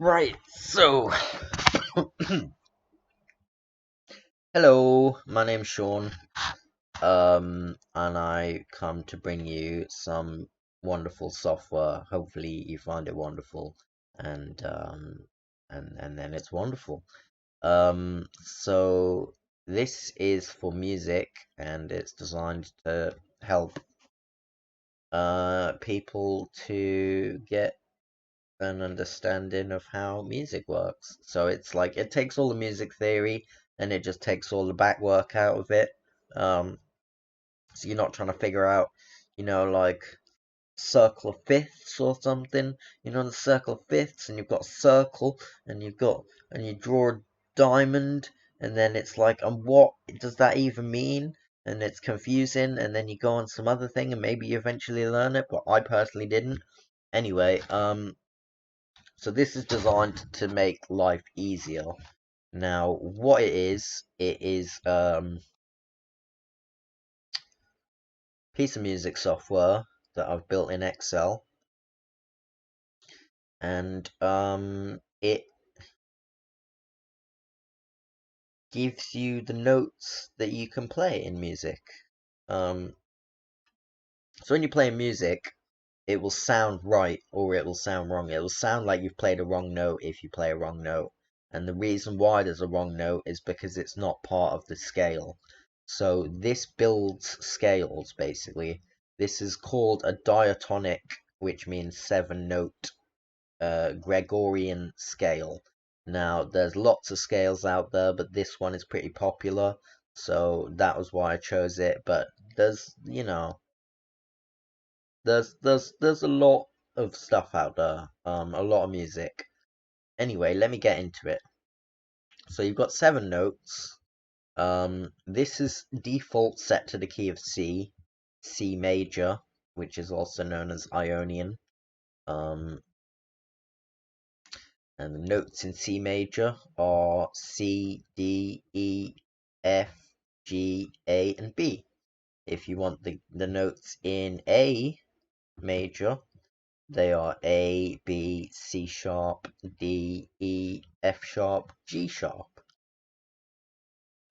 Right, so hello, my name's Sean, and I come to bring you some wonderful software. Hopefully, you find it wonderful, and and then it's wonderful. So this is for music, and it's designed to help people to get an understanding of how music works. So it's like it takes all the music theory and it just takes all the back work out of it. Um, so you're not trying to figure out, like circle of fifths or something. The circle of fifths, and you've got a circle, and you draw a diamond, and then it's like, and what does that even mean? And it's confusing, and then you go on some other thing, and maybe you eventually learn it, but I personally didn't. Anyway, so this is designed to make life easier. Now, what it is piece of music software that I've built in Excel, and it gives you the notes that you can play in music. Um, so when you play music, it will sound right or it will sound wrong. It will sound like you've played a wrong note if you play a wrong note. And the reason why there's a wrong note is because it's not part of the scale. So this builds scales, basically. This is called a diatonic, which means 7-note Gregorian scale. Now, there's lots of scales out there, but this one is pretty popular, so that was why I chose it. But there's, there's a lot of stuff out there, a lot of music. Anyway, let me get into it. So you've got 7 notes. This is default set to the key of C, C major, which is also known as Ionian. And the notes in C major are C, D, E, F, G, A, and B. If you want the notes in A major, they are A, B, C sharp, D, E, F sharp, G sharp.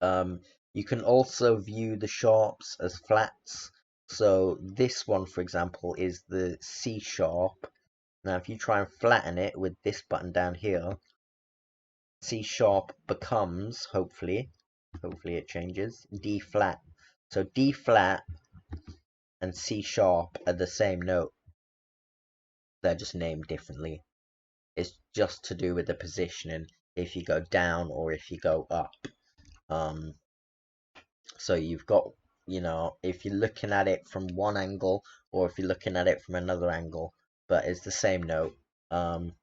You can also view the sharps as flats. So this one, for example, is the C sharp. Now, if you try and flatten it with this button down here, C sharp becomes, hopefully it changes, D flat. So D flat and C sharp are the same note. They're just named differently. It's just to do with the positioning, if you go down or if you go up. So you've got, if you're looking at it from one angle or if you're looking at it from another angle, but it's the same note. In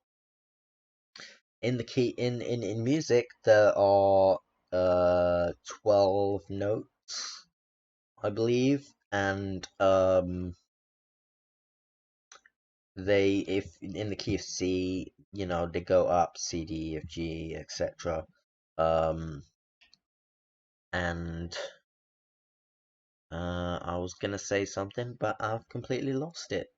the key in music there are 12 notes, I believe, and they, if in the key of C, they go up C, D, F, G, etc. And I was gonna say something, but I've completely lost it.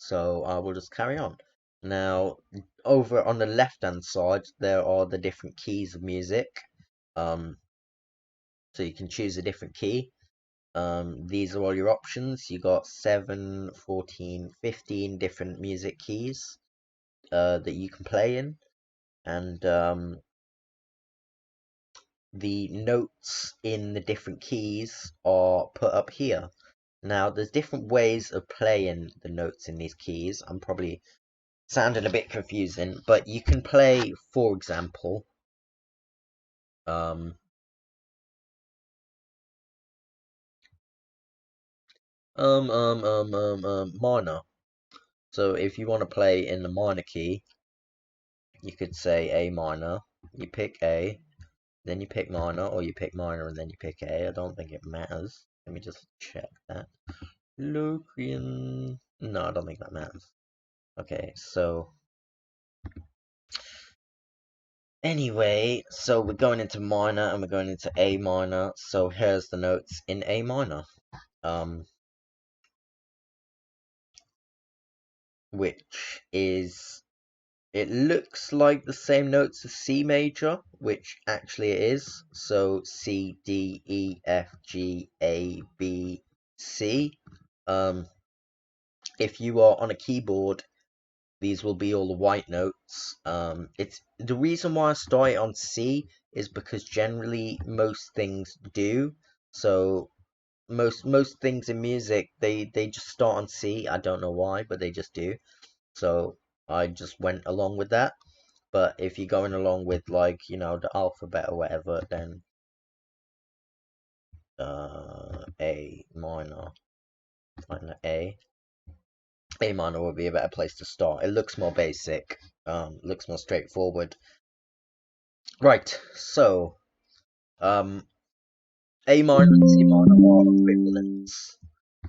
So I will just carry on. Now, over on the left-hand side, there are the different keys of music. So you can choose a different key. These are all your options. You got 7, 14, 15 different music keys that you can play in. And the notes in the different keys are put up here. Now, there's different ways of playing the notes in these keys. I'm probably sounding a bit confusing, but you can play, for example, minor. So if you want to play in the minor key, you could say A minor. You pick A, then you pick minor, or you pick minor and then you pick A. I don't think it matters. Let me just check that. Locrian. No, I don't think that matters. Okay, so anyway, so we're going into minor and we're going into A minor. So here's the notes in A minor. Which is it looks like the same notes as C major, which actually it is. So C, D, E, F, G, A, B, C. If you are on a keyboard, these will be all the white notes. It's the reason why I started on C is because generally most things do. So most things in music they just start on C. I don't know why, but they just do. So I just went along with that. But if you're going along with like, the alphabet or whatever, then A minor, minor A minor would be a better place to start. It looks more basic, looks more straightforward. Right, so A minor and C minor are equivalents.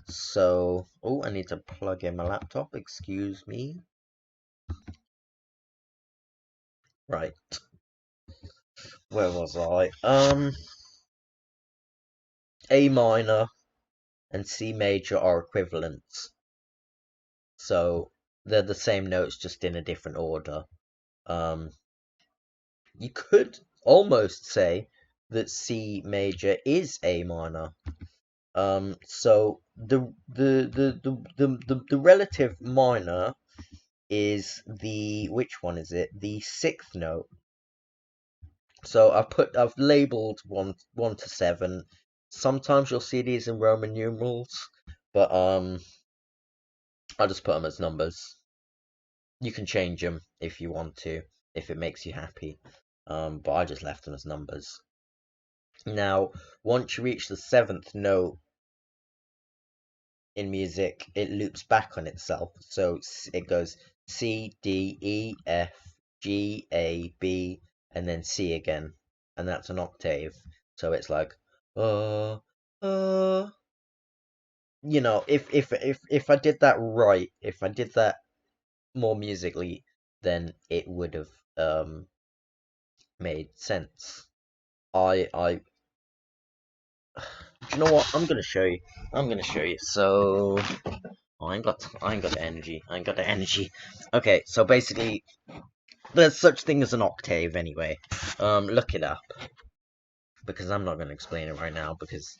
So, oh, I need to plug in my laptop, excuse me. Right, where was I? A minor and C major are equivalents. So they're the same notes, just in a different order. You could almost say that C major is A minor. So the relative minor is which one is it? The sixth note. So I've labeled one to 7. Sometimes you'll see these in Roman numerals, but I'll just put them as numbers. You can change them if you want to, if it makes you happy. But I just left them as numbers. Now, once you reach the 7th note in music, it loops back on itself. So it goes C, D, E, F, G, A, B, and then C again. And that's an octave. So it's like, if I did that right, if I did that more musically, then it would have made sense. Do you know what? I'm gonna show you. So I ain't got the energy. Okay, so basically, there's such thing as an octave anyway. Look it up because I'm not gonna explain it right now because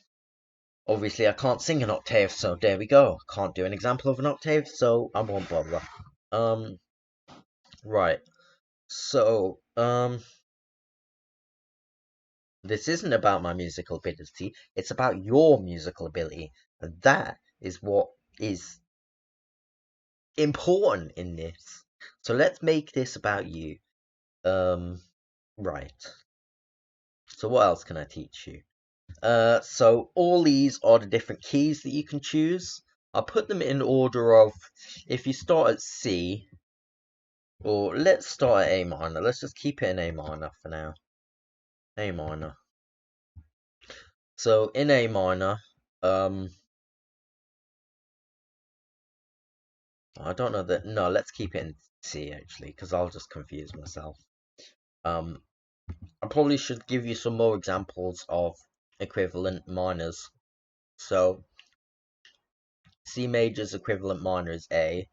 obviously I can't sing an octave. So there we go. Can't do an example of an octave, so I won't bother. Right. So this isn't about my musical ability, it's about your musical ability. And that is what is important in this. So let's make this about you. Right. So what else can I teach you? So all these are the different keys that you can choose. I'll put them in order of, if you start at C, or let's start at A minor. Let's just keep it in A minor for now. A minor. So in A minor, I don't know that. No, let's keep it in C actually, because I'll just confuse myself. I probably should give you some more examples of equivalent minors. So C major's equivalent minor is A.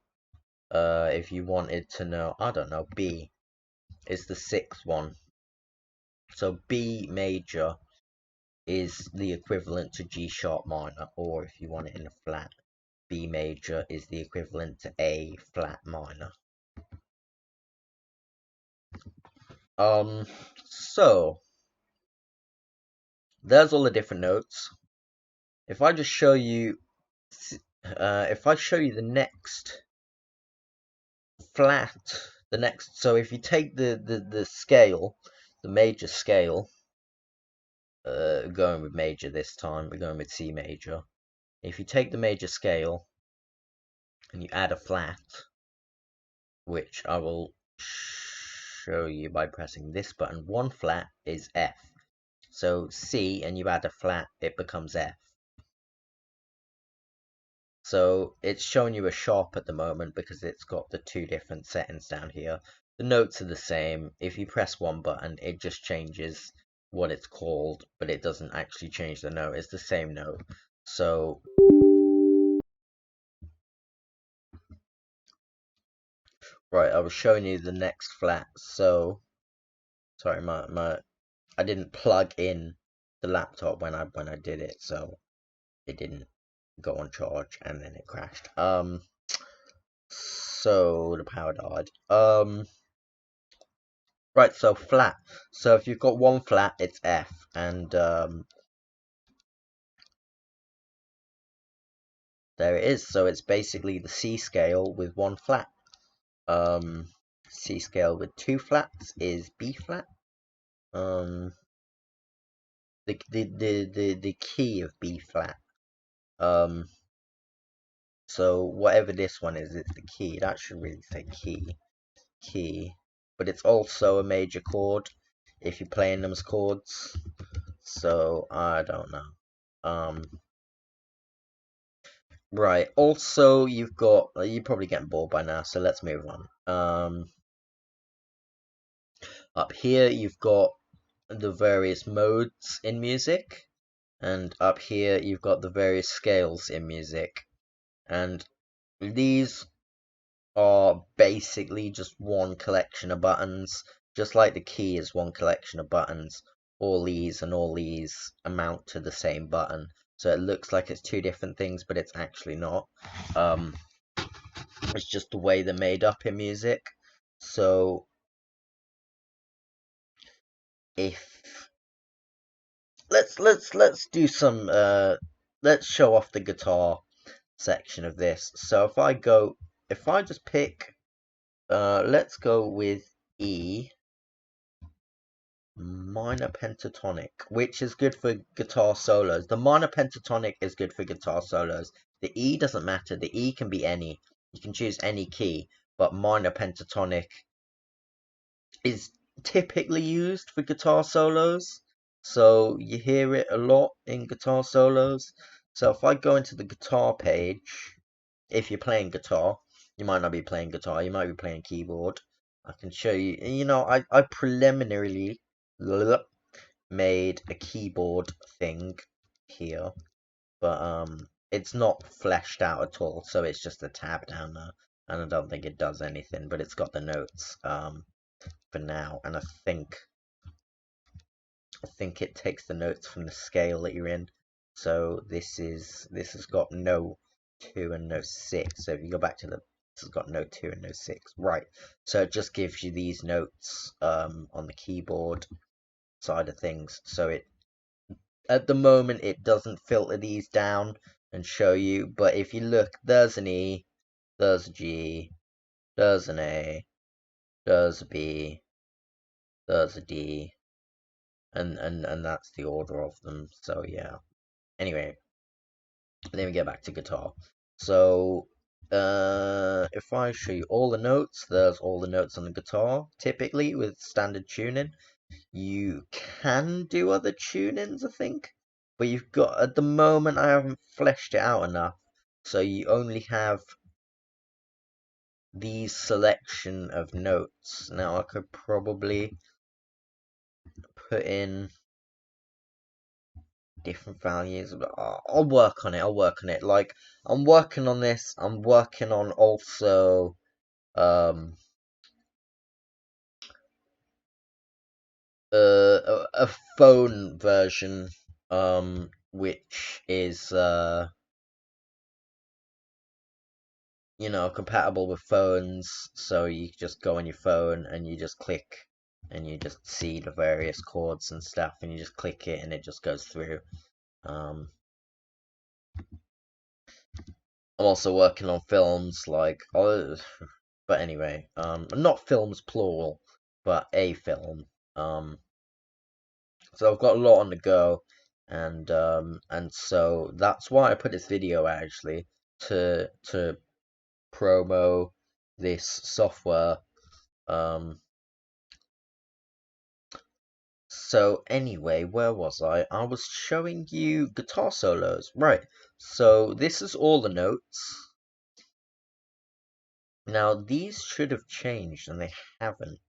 If you wanted to know, I don't know, B is the 6th one. So B major is the equivalent to G sharp minor, or if you want it in a flat, B major is the equivalent to A flat minor. So there's all the different notes. If I just show you, the next flat, so if you take the scale, the major scale, going with major this time, we're going with C major. If you take the major scale and you add a flat, which I will show you by pressing this button, one flat is F. So C and you add a flat, it becomes F. So it's showing you a sharp at the moment because it's got the 2 different settings down here. The notes are the same. If you press one button, it just changes what it's called, but it doesn't actually change the note. It's the same note. So Right, I was showing you the next flat. So sorry, I didn't plug in the laptop when I did it, so it didn't go on charge and then it crashed. So the power died. Right, so flat. So if you've got one flat, it's F, and there it is. So it's basically the C scale with one flat. C scale with two flats is B flat. The key of B flat. So whatever this one is, it's the key. That should really say key, but it's also a major chord if you're playing them as chords. So I don't know. Right. Also, you've got you're probably getting bored by now, so let's move on. Up here you've got the various modes in music, and up here you've got the various scales in music, and these are basically just one collection of buttons, just like the key is one collection of buttons. All these and all these amount to the same button, so it looks like it's two different things, but it's actually not. It's just the way they're made up in music. So if let's do some let's show off the guitar section of this. So if I just pick let's go with E minor pentatonic, which is good for guitar solos. The minor pentatonic is good for guitar solos. The E doesn't matter. The E can be any. You can choose any key, but minor pentatonic is typically used for guitar solos. So you hear it a lot in guitar solos. So if I go into the guitar page, if you're playing guitar, you might not be playing guitar, you might be playing keyboard. I can show you, I preliminarily made a keyboard thing here, but it's not fleshed out at all, so it's just a tab down there, and I don't think it does anything, but it's got the notes for now, and I think it takes the notes from the scale that you're in. So this has got no 2 and no 6. So if you go back to this has got no 2 and no 6. Right. So it just gives you these notes on the keyboard side of things. So it at the moment it doesn't filter these down and show you, but if you look, there's an E, there's a G, there's an A, there's a B, there's a D, and that's the order of them. So yeah. Anyway, let me get back to guitar. So if I show you all the notes, there's all the notes on the guitar. Typically with standard tuning, you can do other tunings, I think, but you've got, at the moment I haven't fleshed it out enough, so you only have these selection of notes. Now I could probably put in different values, but I'll work on it. Like, I'm working on this. I'm working on also a phone version which is compatible with phones, so you just go on your phone and you just click and you just see the various chords and stuff, and you just click it and it just goes through. I'm also working on films, like, but anyway, not films plural, but a film. So I've got a lot on the go, and so that's why I put this video out, actually, to promo this software. So anyway, where was I? I was showing you guitar solos, right? So this is all the notes. Now these should have changed, and they haven't.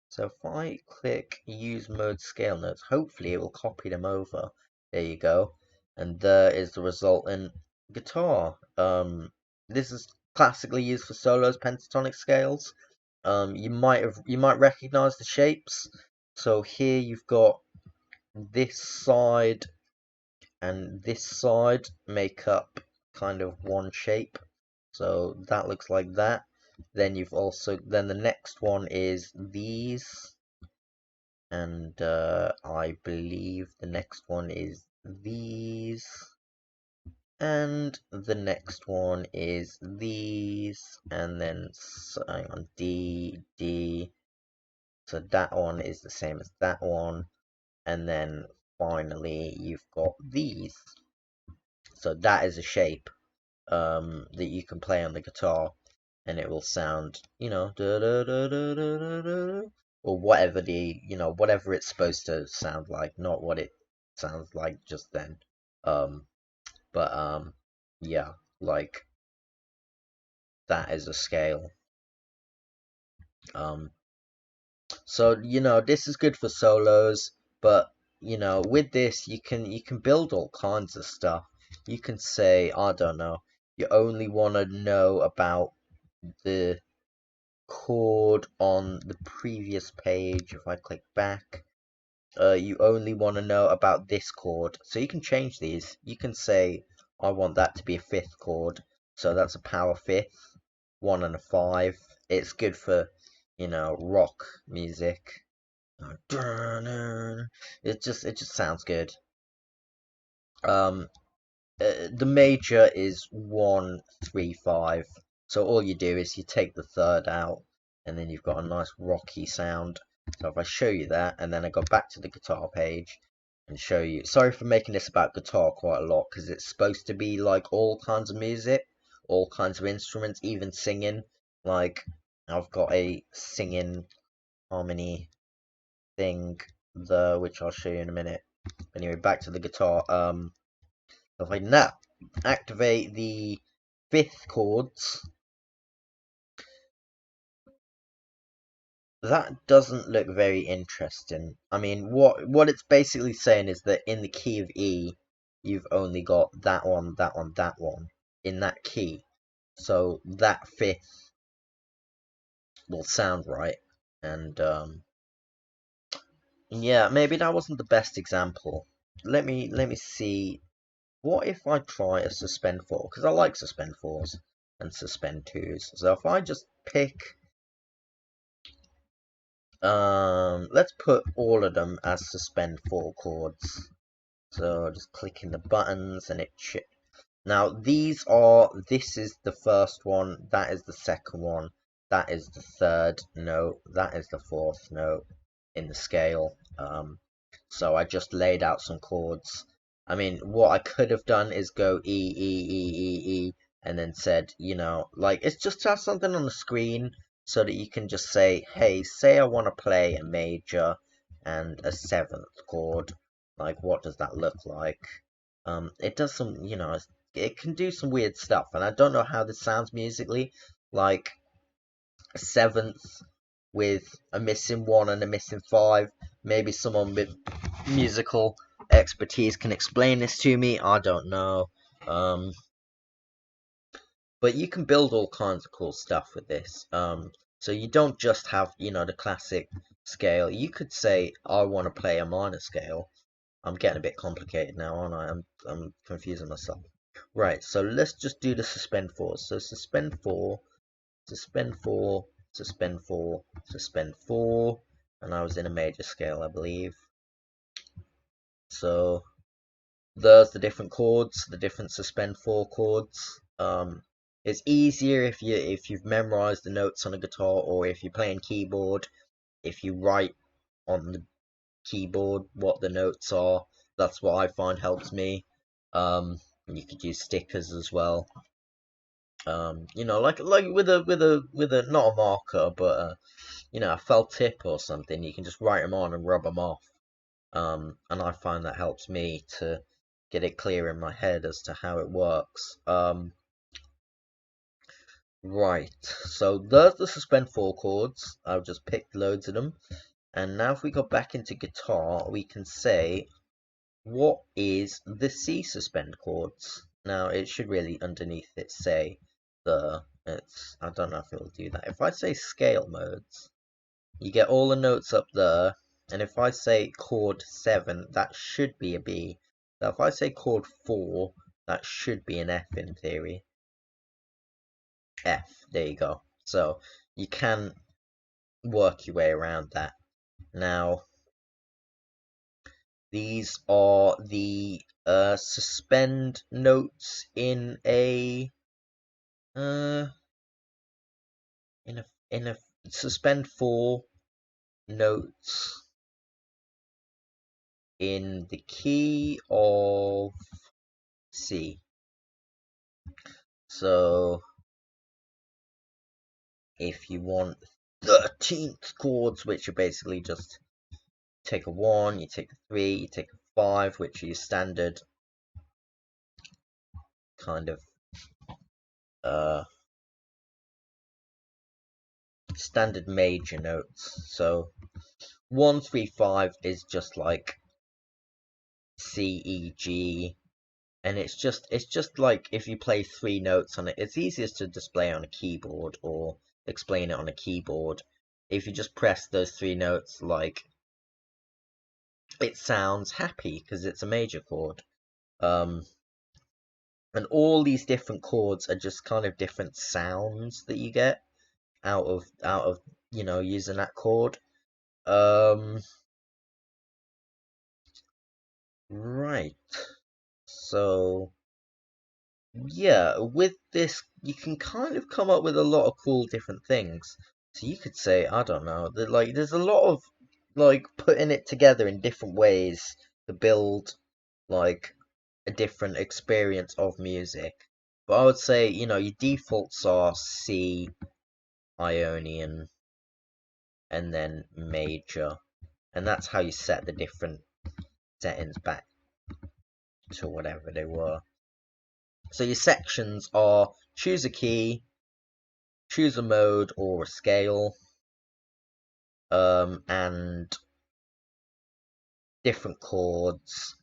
So if I click use mode scale notes, hopefully it will copy them over. There you go. And there is the resultant guitar. This is classically used for solos, pentatonic scales. you might recognize the shapes. So here you've got this side and this side make up kind of one shape. So that looks like that. Then then the next one is these, and I believe the next one is these, and the next one is these, and then hang on, D. So that one is the same as that one, and then finally you've got these. So that is a shape that you can play on the guitar, and it will sound, you know, da da da da da da, or whatever whatever it's supposed to sound like, not what it sounds like just then. Um, but yeah, like that is a scale. So this is good for solos, but with this you can build all kinds of stuff. You can say, I don't know, you only want to know about the chord on the previous page. If I click back, you only want to know about this chord, so you can change these. You can say, I want that to be a fifth chord, so that's a power fifth, 1 and a 5. It's good for rock music. It just sounds good. The major is 1, 3, 5. So all you do is you take the third out, and then you've got a nice rocky sound. So if I show you that, and then I go back to the guitar page and show you. Sorry for making this about guitar quite a lot, because it's supposed to be like all kinds of music, all kinds of instruments, even singing. Like I've got a singing harmony thing there, which I'll show you in a minute. Anyway, back to the guitar. If I now activate the fifth chords, that doesn't look very interesting. I mean, what it's basically saying is that in the key of E, you've only got that one, that one, that one in that key. So that fifth will sound right. And yeah, maybe that wasn't the best example. Let me see. What if I try a suspend 4? Because I like suspend 4s and suspend 2s. So if I just pick, let's put all of them as suspend 4 chords. So just clicking the buttons and it should. Now this is the first one, that is the second one, that is the third note, that is the fourth note in the scale. So I just laid out some chords. I mean, what I could have done is go E, E, E, E, E, and then said, like, it's just to have something on the screen so that you can just say, hey, say I want to play a major and a 7th chord. Like, what does that look like? It does some, it can do some weird stuff, and I don't know how this sounds musically. Like, a 7th with a missing 1 and a missing 5. Maybe someone with musical expertise can explain this to me. I don't know. But you can build all kinds of cool stuff with this. So you don't just have, the classic scale. You could say, I want to play a minor scale. I'm getting a bit complicated now, aren't I? I'm confusing myself. Right, so let's just do the suspend 4. So suspend 4, suspend 4, suspend 4, suspend 4, and I was in a major scale, I believe. So there's the different chords, the different suspend 4 chords. It's easier if you've memorized the notes on a guitar, or if you're playing keyboard, if you write on the keyboard what the notes are. That's what I find helps me. You could use stickers as well. Like with a not a marker, but a felt tip or something. You can just write them on and rub them off. And I find that helps me to get it clear in my head as to how it works. Right, so there's the suspend 4 chords. I've just picked loads of them. And now if we go back into guitar, we can say, what is the C suspend chords? Now it should really underneath it say the I don't know if it'll do that. If I say scale modes, you get all the notes up there, and if I say chord 7, that should be a B. So if I say chord 4, that should be an F in theory. F, there you go. So you can work your way around that. Now, these are the suspend notes in a suspend 4 notes in the key of C. So if you want 13th chords, which are basically just take a 1, you take a 3, you take a 5, which are your standard kind of standard major notes. So 1, 3, 5 is just like C, E, G, and it's just like if you play 3 notes on it, it's easiest to display on a keyboard or explain it on a keyboard. If you just press those 3 notes, like, it sounds happy because it's a major chord. And all these different chords are just kind of different sounds that you get out of using that chord. Right. So yeah, with this you can kind of come up with a lot of cool different things. So you could say, I don't know, that like there's a lot of like putting it together in different ways to build like a different experience of music. But I would say, your defaults are C, Ionian, and then major. And that's how you set the different settings back to whatever they were. So your sections are choose a key, choose a mode or a scale, and different chords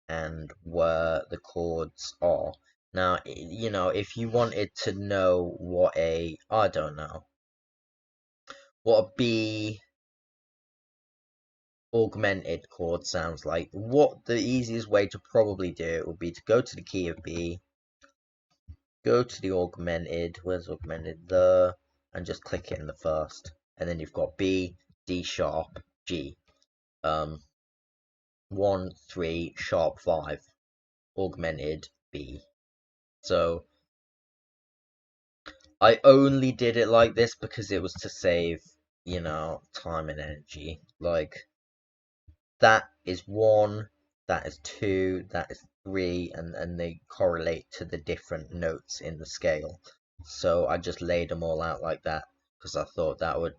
and where the chords are. Now, if you wanted to know what I don't know, what a B augmented chord sounds like, what the easiest way to probably do it would be to go to the key of B, go to the augmented, where's augmented, there, and just click it in the first. And then you've got B, D sharp, G. 1, 3, sharp 5, augmented B. So I only did it like this because it was to save, time and energy. Like, that is 1, that is 2, that is 3, and they correlate to the different notes in the scale. So I just laid them all out like that because I thought that would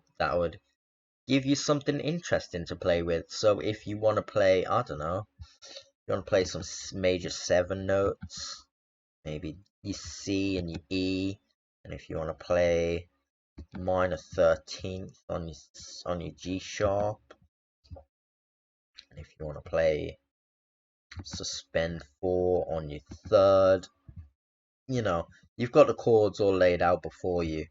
give you something interesting to play with. So if you want to play, I don't know, you want to play some major 7 notes, maybe your C and your E, and if you want to play minor 13th on your G sharp, and if you want to play suspend 4 on your 3rd, you've got the chords all laid out before you.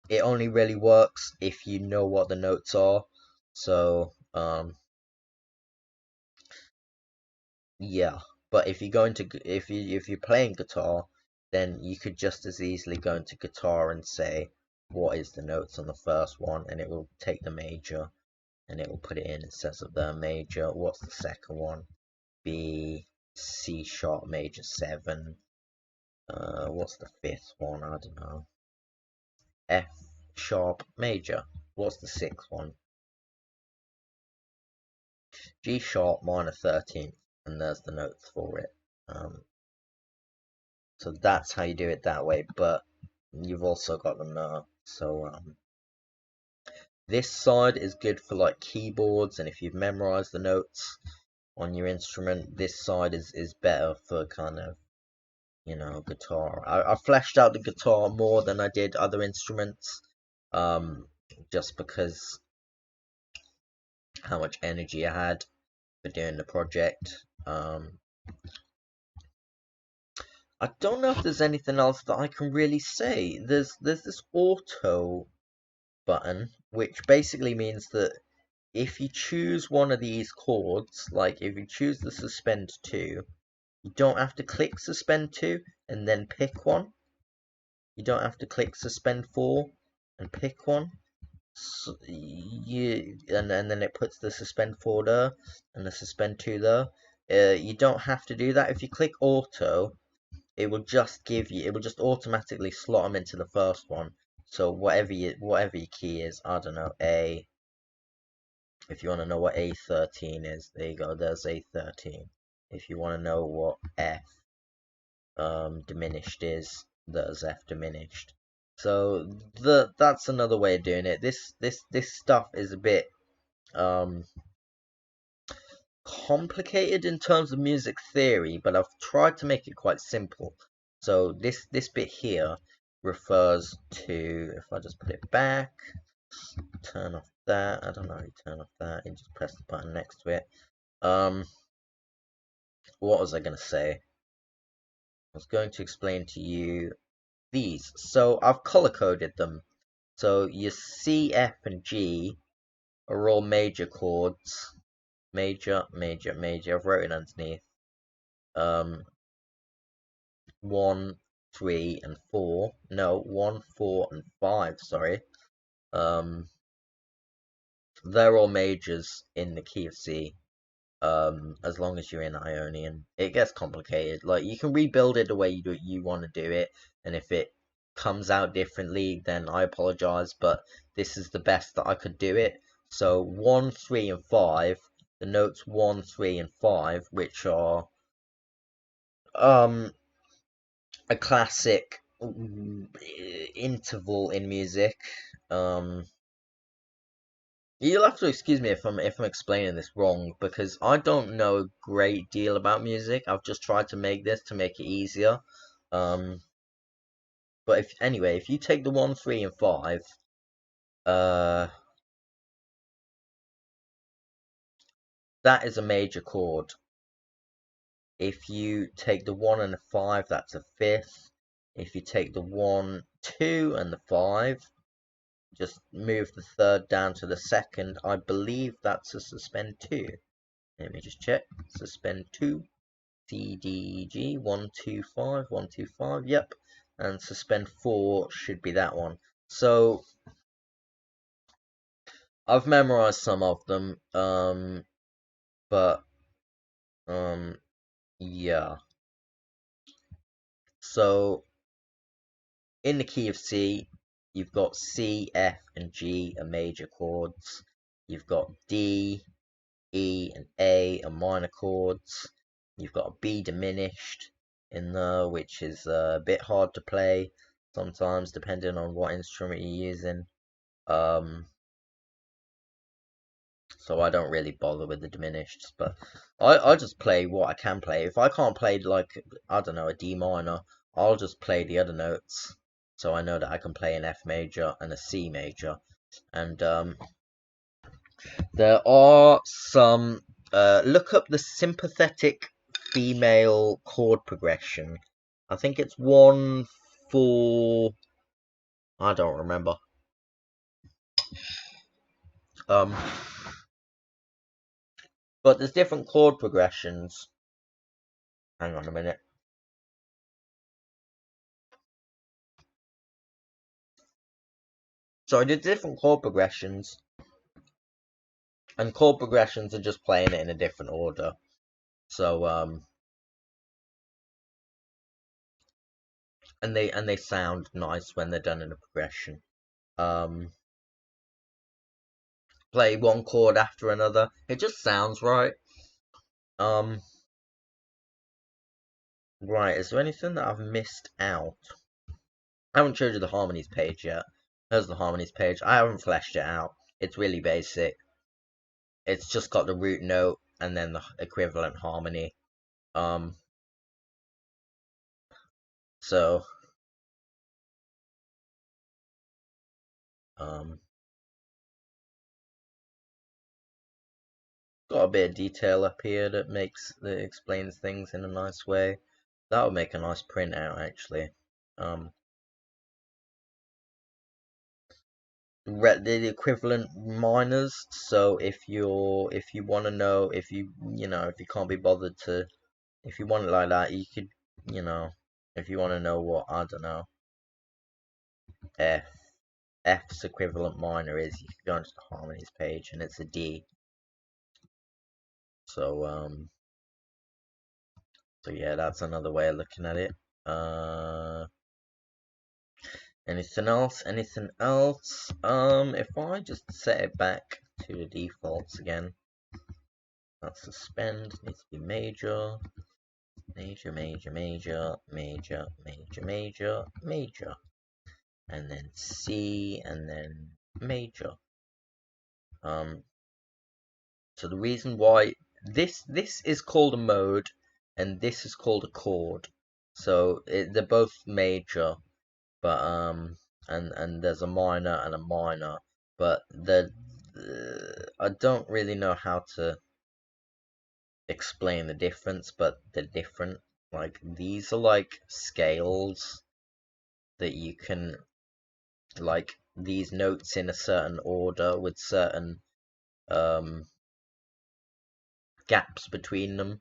It only really works if you know what the notes are. So yeah, but if you're playing guitar, then you could just as easily go into guitar and say what is the notes on the first one, and it will take the major and it will put it in. It says of the major. What's the second one? B, C sharp major 7. What's the 5th one? I don't know. F sharp major. What's the 6th one? G sharp minor 13th, and there's the notes for it. So that's how you do it that way, but you've also got them there. So this side is good for like keyboards, and if you've memorized the notes on your instrument, this side is better for kind of, guitar. I fleshed out the guitar more than I did other instruments, just because how much energy I had for doing the project. I don't know if there's anything else that I can really say. There's this auto button, which basically means that if you choose one of these chords, like if you choose the suspend 2, you don't have to click suspend 2 and then pick one. You don't have to click suspend 4 and pick one. So and then it puts the suspend 4 there and the suspend 2 there. You don't have to do that. If you click auto, it will just automatically slot them into the first one. So whatever your key is, I don't know, A. If you want to know what A13 is, there you go, there's A13. If you want to know what F diminished is, there's F diminished. So that's another way of doing it. This stuff is a bit complicated in terms of music theory, but I've tried to make it quite simple. So this bit here refers to, if I just put it back, turn off that, I don't know how you turn off that, you just press the button next to it. What was I going to say? I was going to explain to you these. So I've color coded them. So your C, F, and G are all major chords. Major, major, major. I've wrote it underneath. 1, 3, and 4. No, 1, 4, and 5. Sorry. They're all majors in the key of C. As long as you're in Ionian. It gets complicated. Like, you can rebuild it the way you want to do it, and if it comes out differently, then I apologize, but this is the best that I could do it. So 1, 3, and 5, the notes 1, 3, and 5, which are a classic interval in music. You'll have to excuse me if I'm explaining this wrong, because I don't know a great deal about music. I've just tried to make this to make it easier. But if you take the 1, 3, and 5, that is a major chord. If you take the 1 and the 5, that's a fifth. If you take the 1, 2, and the 5, just move the third down to the second. I believe that's a suspend 2. Let me just check. Suspend 2. C, D, G, 1, 2, 5, 1, 2, 5, yep. And suspend 4 should be that one. So, I've memorized some of them, but, yeah. So, in the key of C, you've got C, F, and G are major chords. You've got D, E, and A are minor chords. You've got a B diminished in there, which is a bit hard to play sometimes, depending on what instrument you're using. So I don't really bother with the diminished, but I just play what I can play. If I can't play, like, I don't know, a D minor, I'll just play the other notes, so I know that I can play an F major and a C major. And there are some, look up the sympathetic female chord progression. I think it's 1, 4, I don't remember. But there's different chord progressions. Hang on a minute. So I did different chord progressions, and chord progressions are just playing it in a different order. So and they sound nice when they're done in a progression. Play one chord after another. It just sounds right. Right, is there anything that I've missed out? I haven't showed you the harmonies page yet. There's the harmonies page. I haven't fleshed it out. It's really basic. It's just got the root note and then the equivalent harmony. So got a bit of detail up here that explains things in a nice way. That would make a nice printout actually. The equivalent minors. So if you want to know, if if you can't be bothered to, if you want it like that, you could, you know, if you want to know what, I don't know, F F's equivalent minor is, you can go into the harmonies page and it's a D. So so yeah, that's another way of looking at it. Anything else? Anything else? If I just set it back to the defaults again, that suspend needs to be major, major, major, major, major, major, major, major, and then C, and then major. So the reason why this is called a mode, and this is called a chord. So they're both major, but and there's a minor and a minor, but I don't really know how to explain the difference, but they're different. Like, these are like scales that you can, like, these notes in a certain order with certain gaps between them,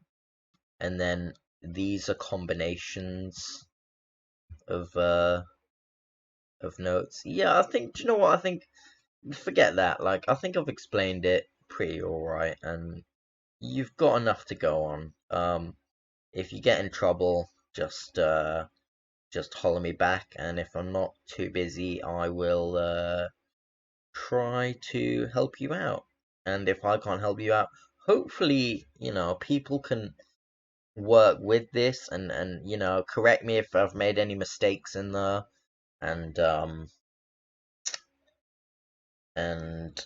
and then these are combinations of notes. Yeah, I think, do you know what? I think, forget that. Like, I think I've explained it pretty alright, and you've got enough to go on. If you get in trouble, just holler me back, and if I'm not too busy, I will try to help you out. And if I can't help you out, hopefully, people can work with this, and correct me if I've made any mistakes in there, and and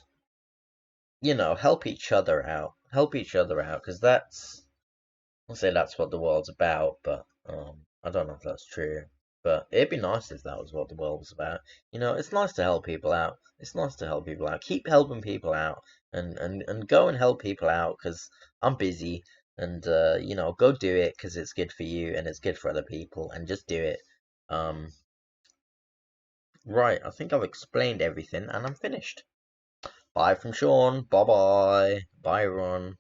help each other out. Help each other out, because I'll say that's what the world's about, but I don't know if that's true. But it'd be nice if that was what the world was about. It's nice to help people out. It's nice to help people out. Keep helping people out, and go and help people out, because I'm busy, and go do it, because it's good for you and it's good for other people, and just do it. Um, right, I think I've explained everything and I'm finished. Bye from Sean. Bye bye. Bye everyone.